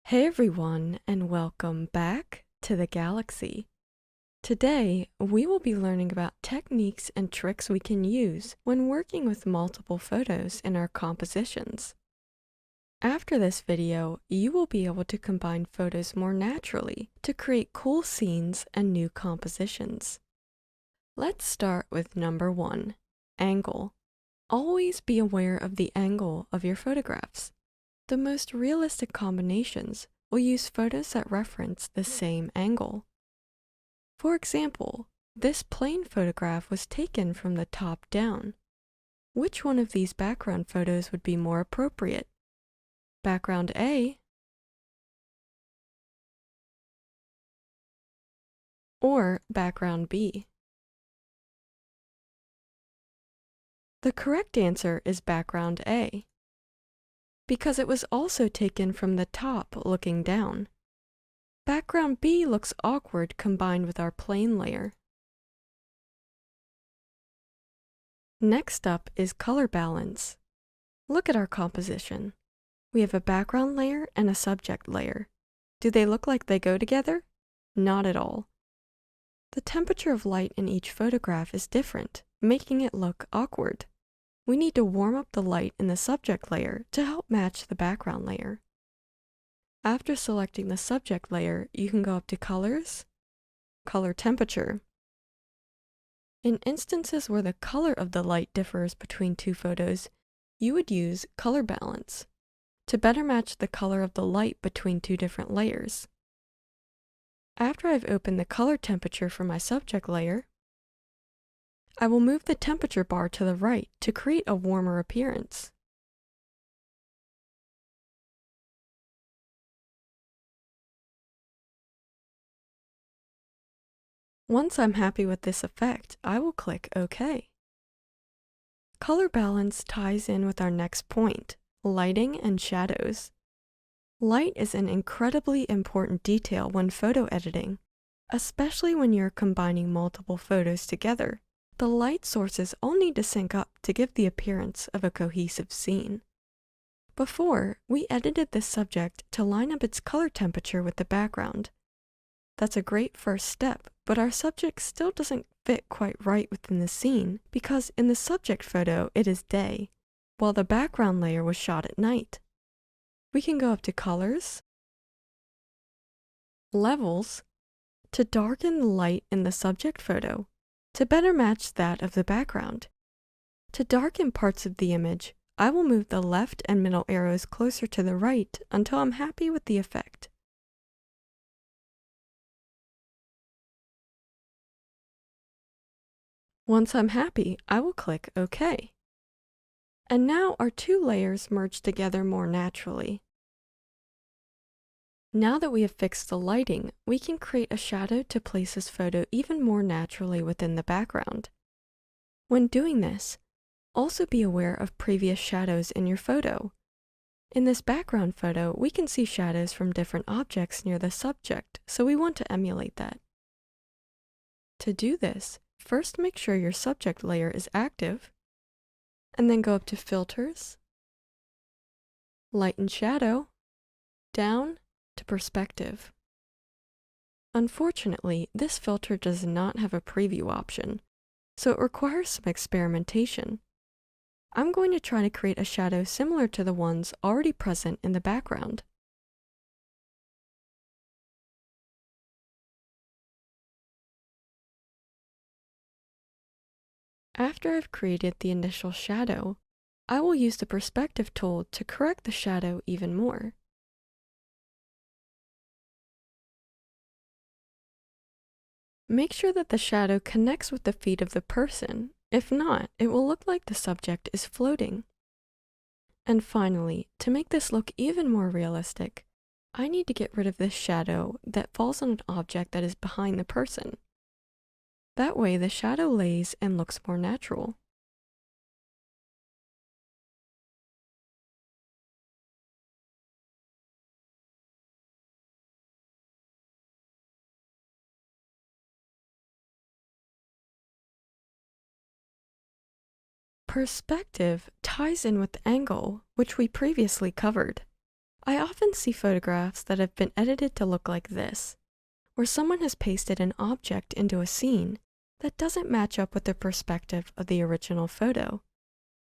Hey everyone, and welcome back to the galaxy. Today, we will be learning about techniques and tricks we can use when working with multiple photos in our compositions. After this video, you will be able to combine photos more naturally to create cool scenes and new compositions. Let's start with number 1, angle. Always be aware of the angle of your photographs. The most realistic combinations will use photos that reference the same angle. For example, this plane photograph was taken from the top down. Which one of these background photos would be more appropriate? Background A or background B? The correct answer is background A, because it was also taken from the top looking down. Background B looks awkward combined with our plane layer. Next up is color balance. Look at our composition. We have a background layer and a subject layer. Do they look like they go together? Not at all. The temperature of light in each photograph is different, making it look awkward. We need to warm up the light in the subject layer to help match the background layer. After selecting the subject layer, you can go up to Colors, Color Temperature. In instances where the color of the light differs between two photos, you would use Color Balance to better match the color of the light between two different layers. After I've opened the color temperature for my subject layer, I will move the temperature bar to the right to create a warmer appearance. Once I'm happy with this effect, I will click OK. Color balance ties in with our next point, lighting and shadows. Light is an incredibly important detail when photo editing, especially when you're combining multiple photos together. The light sources all need to sync up to give the appearance of a cohesive scene. Before, we edited this subject to line up its color temperature with the background. That's a great first step, but our subject still doesn't fit quite right within the scene because in the subject photo it is day, while the background layer was shot at night. We can go up to Colors, Levels, to darken the light in the subject photo to better match that of the background. To darken parts of the image, I will move the left and middle arrows closer to the right until I'm happy with the effect. Once I'm happy, I will click OK. And now our two layers merge together more naturally. Now that we have fixed the lighting, we can create a shadow to place this photo even more naturally within the background. When doing this, also be aware of previous shadows in your photo. In this background photo, we can see shadows from different objects near the subject, so we want to emulate that. To do this, first make sure your subject layer is active, and then go up to Filters, Light and Shadow, down to Perspective. Unfortunately, this filter does not have a preview option, so it requires some experimentation. I'm going to try to create a shadow similar to the ones already present in the background. After I've created the initial shadow, I will use the Perspective tool to correct the shadow even more. Make sure that the shadow connects with the feet of the person. If not, it will look like the subject is floating. And finally, to make this look even more realistic, I need to get rid of this shadow that falls on an object that is behind the person. That way the shadow lays and looks more natural. Perspective ties in with angle, which we previously covered. I often see photographs that have been edited to look like this, where someone has pasted an object into a scene that doesn't match up with the perspective of the original photo.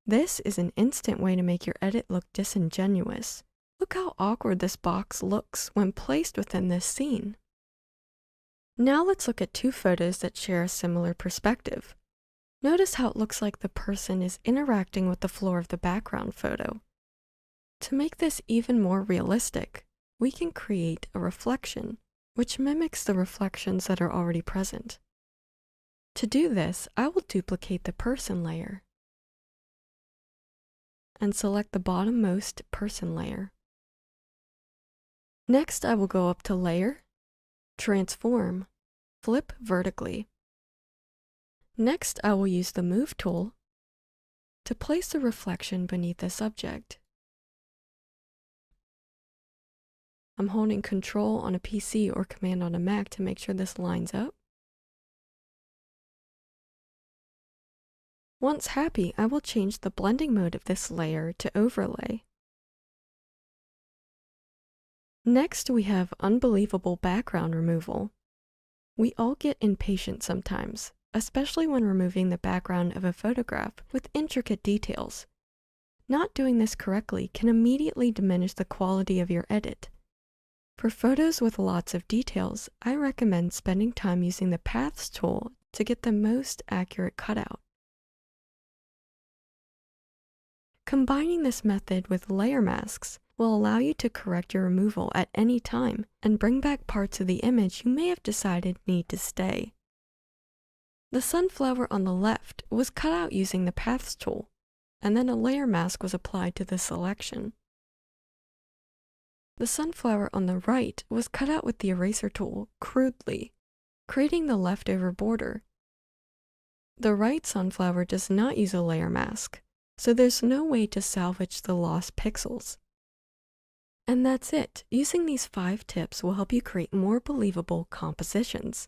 This is an instant way to make your edit look disingenuous. Look how awkward this box looks when placed within this scene. Now let's look at two photos that share a similar perspective. Notice how it looks like the person is interacting with the floor of the background photo. To make this even more realistic, we can create a reflection, which mimics the reflections that are already present. To do this, I will duplicate the person layer and select the bottommost person layer. Next, I will go up to Layer, Transform, Flip Vertically. Next, I will use the Move tool to place the reflection beneath the subject. I'm holding Control on a PC or Command on a Mac to make sure this lines up. Once happy, I will change the blending mode of this layer to Overlay. Next, we have Unbelievable background removal. We all get impatient sometimes, especially when removing the background of a photograph with intricate details. Not doing this correctly can immediately diminish the quality of your edit. For photos with lots of details, I recommend spending time using the Paths tool to get the most accurate cutout. Combining this method with layer masks will allow you to correct your removal at any time and bring back parts of the image you may have decided need to stay. The sunflower on the left was cut out using the Paths tool, and then a layer mask was applied to the selection. The sunflower on the right was cut out with the eraser tool crudely, creating the leftover border. The right sunflower does not use a layer mask, so there's no way to salvage the lost pixels. And that's it. Using these 5 tips will help you create more believable compositions.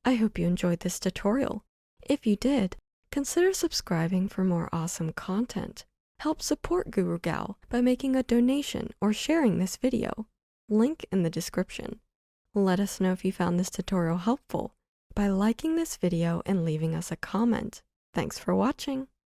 I hope you enjoyed this tutorial. If you did, consider subscribing for more awesome content. Help support GuruGal by making a donation or sharing this video. Link in the description. Let us know if you found this tutorial helpful by liking this video and leaving us a comment. Thanks for watching.